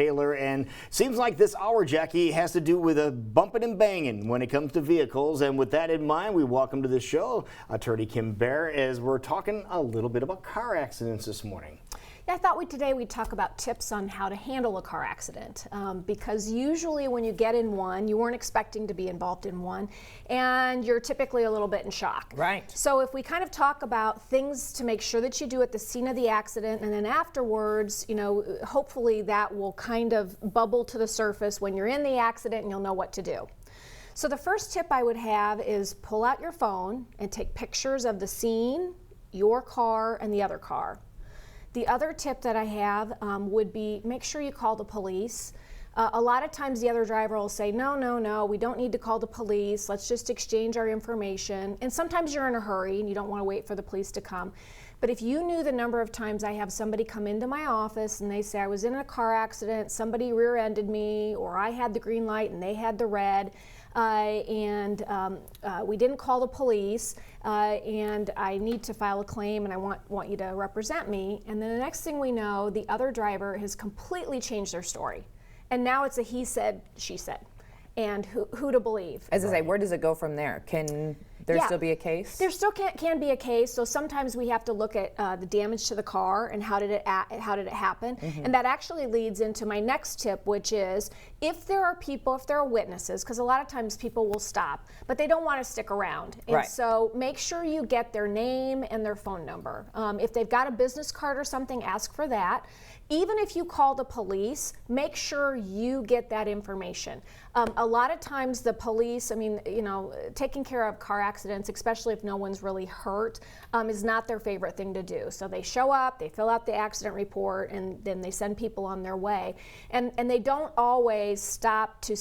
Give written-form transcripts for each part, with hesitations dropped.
Taylor, and seems like this hour, Jackie, has to do with a bumping and banging when it comes to vehicles. And with that in mind, we welcome to the show attorney Kim Baer as we're talking a little bit about car accidents this morning. I thought today we'd talk about tips on how to handle a car accident because usually when you get in one, you weren't expecting to be involved in one, and you're typically a little bit in shock. Right. So if we kind of talk about things to make sure that you do at the scene of the accident, and then afterwards, you know, hopefully that will kind of bubble to the surface when you're in the accident and you'll know what to do. So the first tip I would have is pull out your phone and take pictures of the scene, your car, and the other car. The other tip that I have would be make sure you call the police. A lot of times the other driver will say, no, we don't need to call the police. Let's just exchange our information. And sometimes you're in a hurry and you don't want to wait for the police to come. But if you knew the number of times I have somebody come into my office and they say, I was in a car accident, somebody rear-ended me, or I had the green light and they had the red, we didn't call the police, and I need to file a claim and I want you to represent me. And then the next thing we know, the other driver has completely changed their story. And now it's a he said, she said. And who to believe. As I say, where does it go from there? Can there still be a case? There still can be a case. So sometimes we have to look at the damage to the car and how did it happen. Mm-hmm. And that actually leads into my next tip, which is if there are witnesses, because a lot of times people will stop, but they don't want to stick around. And so make sure you get their name and their phone number. If they've got a business card or something, ask for that. Even if you call the police, make sure you get that information. A lot of times the police, taking care of car accidents, especially if no one's really hurt, is not their favorite thing to do. So they show up, they fill out the accident report, and then they send people on their way. And they don't always stop to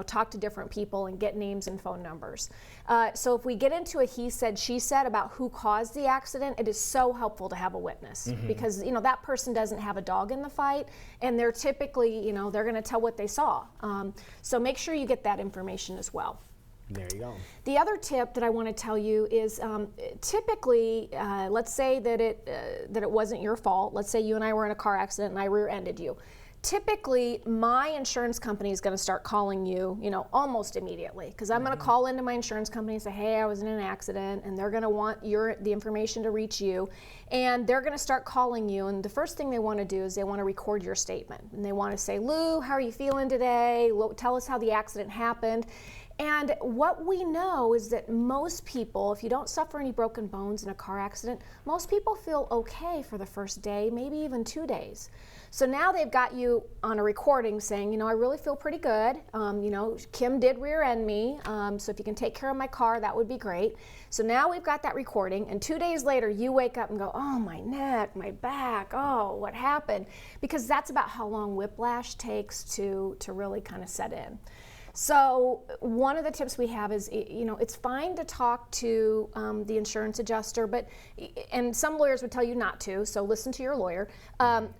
talk to different people and get names and phone numbers. So if we get into a he said, she said about who caused the accident, it is so helpful to have a witness because that person doesn't have a dog in the fight, and they're typically, they're going to tell what they saw. So make sure you get that information as well. There you go. The other tip that I want to tell you is typically, let's say that it wasn't your fault. Let's say you and I were in a car accident and I rear-ended you. Typically, my insurance company is going to start calling you, almost immediately, because I'm going to call into my insurance company and say, hey, I was in an accident, and they're going to want the information to reach you, and they're going to start calling you, and the first thing they want to do is they want to record your statement, and they want to say, Lou, how are you feeling today? Tell us how the accident happened. And what we know is that most people, if you don't suffer any broken bones in a car accident, most people feel okay for the first day, maybe even 2 days. So now they've got you on a recording saying, I really feel pretty good. Kim did rear end me, so if you can take care of my car, that would be great. So now we've got that recording, and 2 days later, you wake up and go, oh, my neck, my back, oh, what happened? Because that's about how long whiplash takes to really kind of set in. So one of the tips we have is, it's fine to talk to the insurance adjuster, and some lawyers would tell you not to, so listen to your lawyer.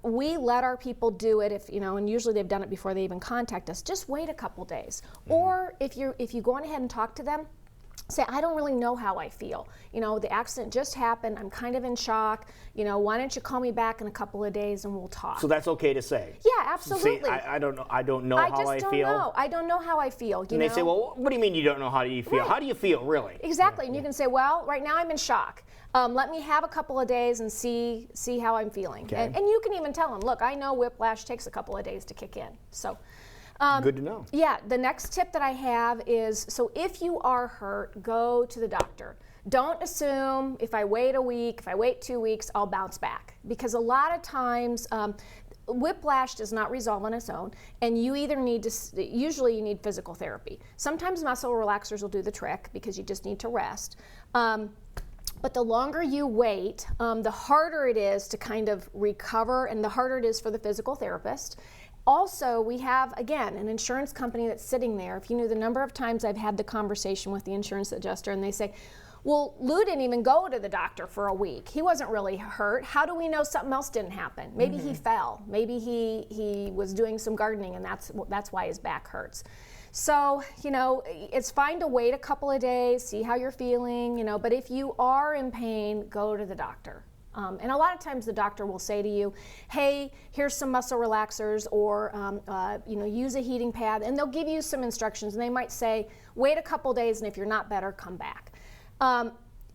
We let our people do it and usually they've done it before they even contact us. Just wait a couple days. Or if you go on ahead and talk to them, say, I don't really know how I feel. The accident just happened. I'm kind of in shock. Why don't you call me back in a couple of days and we'll talk. So that's okay to say? Yeah, absolutely. Say, I don't know how I feel. I don't know how I feel. And they say, well, what do you mean you don't know how you feel? Right. How do you feel, really? Exactly. And you can say, well, right now I'm in shock. Let me have a couple of days and see how I'm feeling. Okay. And you can even tell them, look, I know whiplash takes a couple of days to kick in. So. Good to know. Yeah, the next tip that I have is, so if you are hurt, go to the doctor. Don't assume if I wait a week, if I wait 2 weeks, I'll bounce back. Because a lot of times, whiplash does not resolve on its own, and you either usually you need physical therapy. Sometimes muscle relaxers will do the trick because you just need to rest. But the longer you wait, the harder it is to kind of recover, and the harder it is for the physical therapist. Also, we have, again, an insurance company that's sitting there. If you knew the number of times I've had the conversation with the insurance adjuster and they say, well, Lou didn't even go to the doctor for a week. He wasn't really hurt. How do we know something else didn't happen? Maybe he fell. Maybe he was doing some gardening and that's why his back hurts. So, it's fine to wait a couple of days, see how you're feeling, but if you are in pain, go to the doctor. And a lot of times the doctor will say to you, hey, here's some muscle relaxers, or use a heating pad, and they'll give you some instructions, and they might say, wait a couple days, and if you're not better, come back.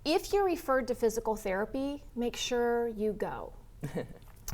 If you're referred to physical therapy, make sure you go.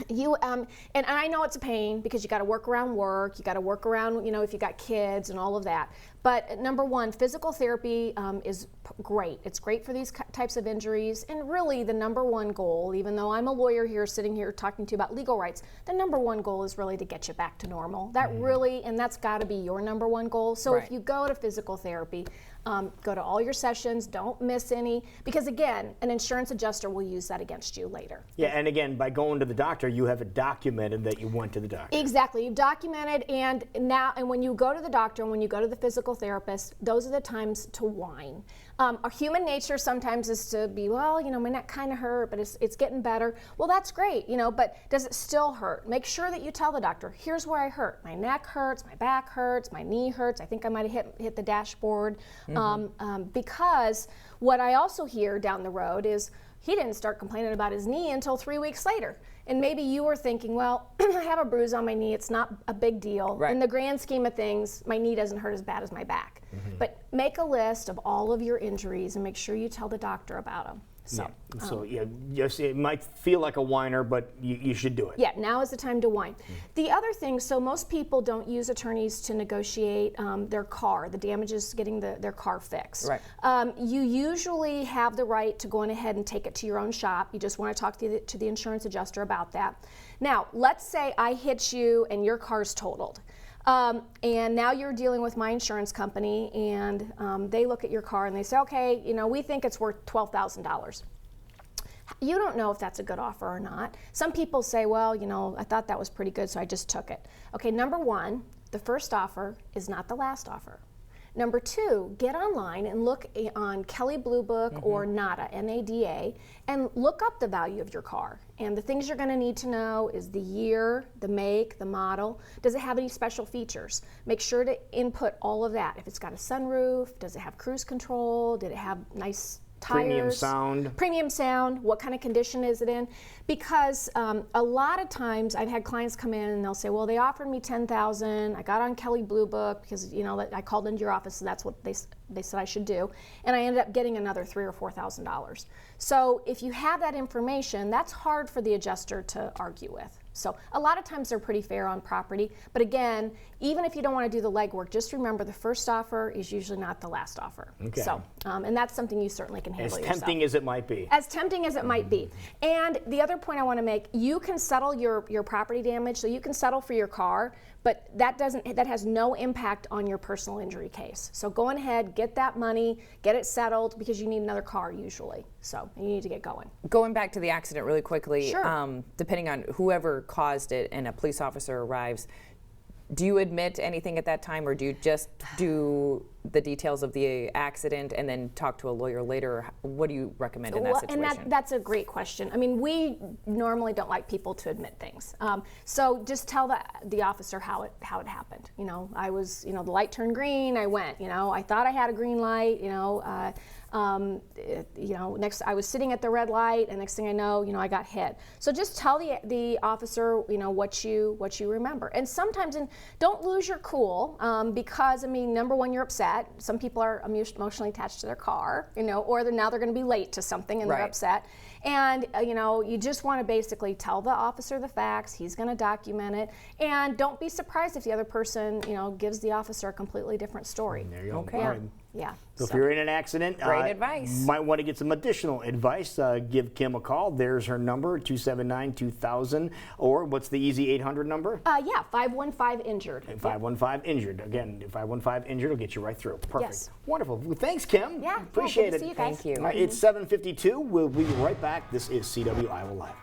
And I know it's a pain because you got to work around work, you got to work around, if you got kids and all of that. But number one, physical therapy is great. It's great for these types of injuries. And really the number one goal, even though I'm a lawyer here sitting here talking to you about legal rights, the number one goal is really to get you back to normal. That really, and that's got to be your number one goal. So if you go to physical therapy, go to all your sessions, don't miss any, because again, an insurance adjuster will use that against you later. Yeah, and again, by going to the doctor, you have it documented that you went to the doctor. Exactly, you've documented, and when you go to the doctor and when you go to the physical therapist, those are the times to whine. Our human nature sometimes is to be, well, my neck kind of hurt, but it's getting better. Well, that's great, but does it still hurt? Make sure that you tell the doctor, here's where I hurt. My neck hurts, my back hurts, my knee hurts. I think I might have hit the dashboard. Because what I also hear down the road is he didn't start complaining about his knee until 3 weeks later. And maybe you were thinking, well, I have a bruise on my knee. It's not a big deal. Right. In the grand scheme of things, my knee doesn't hurt as bad as my back. But make a list of all of your injuries and make sure you tell the doctor about them. So, yes, it might feel like a whiner, but you should do it. Yeah, now is the time to whine. The other thing, so most people don't use attorneys to negotiate their car, the damages getting their car fixed. Right. You usually have the right to go on ahead and take it to your own shop. You just want to talk to the insurance adjuster about that. Now, let's say I hit you and your car's totaled. And now you're dealing with my insurance company, and they look at your car and they say, okay, we think it's worth $12,000. You don't know if that's a good offer or not. Some people say, well, I thought that was pretty good, so I just took it. Okay, number one, the first offer is not the last offer. Number two, get online and look on Kelley Blue Book or NADA, N-A-D-A, and look up the value of your car. And the things you're going to need to know is the year, the make, the model. Does it have any special features? Make sure to input all of that. If it's got a sunroof, does it have cruise control? Did it have nice tires? Premium sound. What kind of condition is it in? Because a lot of times I've had clients come in and they'll say, well, they offered me $10,000. I got on Kelley Blue Book because I called into your office and that's what they said I should do, and I ended up getting another $3,000 or $4,000. So if you have that information, that's hard for the adjuster to argue with. So a lot of times they're pretty fair on property, but again, even if you don't want to do the legwork, just remember the first offer is usually not the last offer. Okay. So, and that's something you certainly can handle yourself. As tempting as it might be. As tempting as it might be. And the other point I want to make, you can settle your property damage, so you can settle for your car, but that has no impact on your personal injury case. So go ahead, get that money, get it settled, because you need another car usually. So you need to get going. Going back to the accident really quickly, sure. Depending on whoever caused it and a police officer arrives, do you admit anything at that time, or do you just do the details of the accident and then talk to a lawyer later? What do you recommend in that situation? And that's a great question. I mean, we normally don't like people to admit things. So just tell the officer how it happened. I was, the light turned green, I went, I thought I had a green light, next I was sitting at the red light, and next thing I know, I got hit. So just tell the officer, what you remember. And sometimes, don't lose your cool, because number one, you're upset. Some people are emotionally attached to their car, or now they're going to be late to something and they're upset. And you just want to basically tell the officer the facts. He's going to document it, and don't be surprised if the other person, gives the officer a completely different story. There you go. Okay. All right. Yeah. So if you're in an accident, great advice. Might want to get some additional advice. Give Kim a call. There's her number, 279-2000, or what's the easy 800 number? 515-INJURED. 515-INJURED. Again, 515-INJURED will get you right through. Perfect. Yes. Wonderful. Well, thanks, Kim. Yeah. Appreciate good to it. see you guys. Thank you. All right, it's 7:52. We'll be right back. This is CW Iowa Live.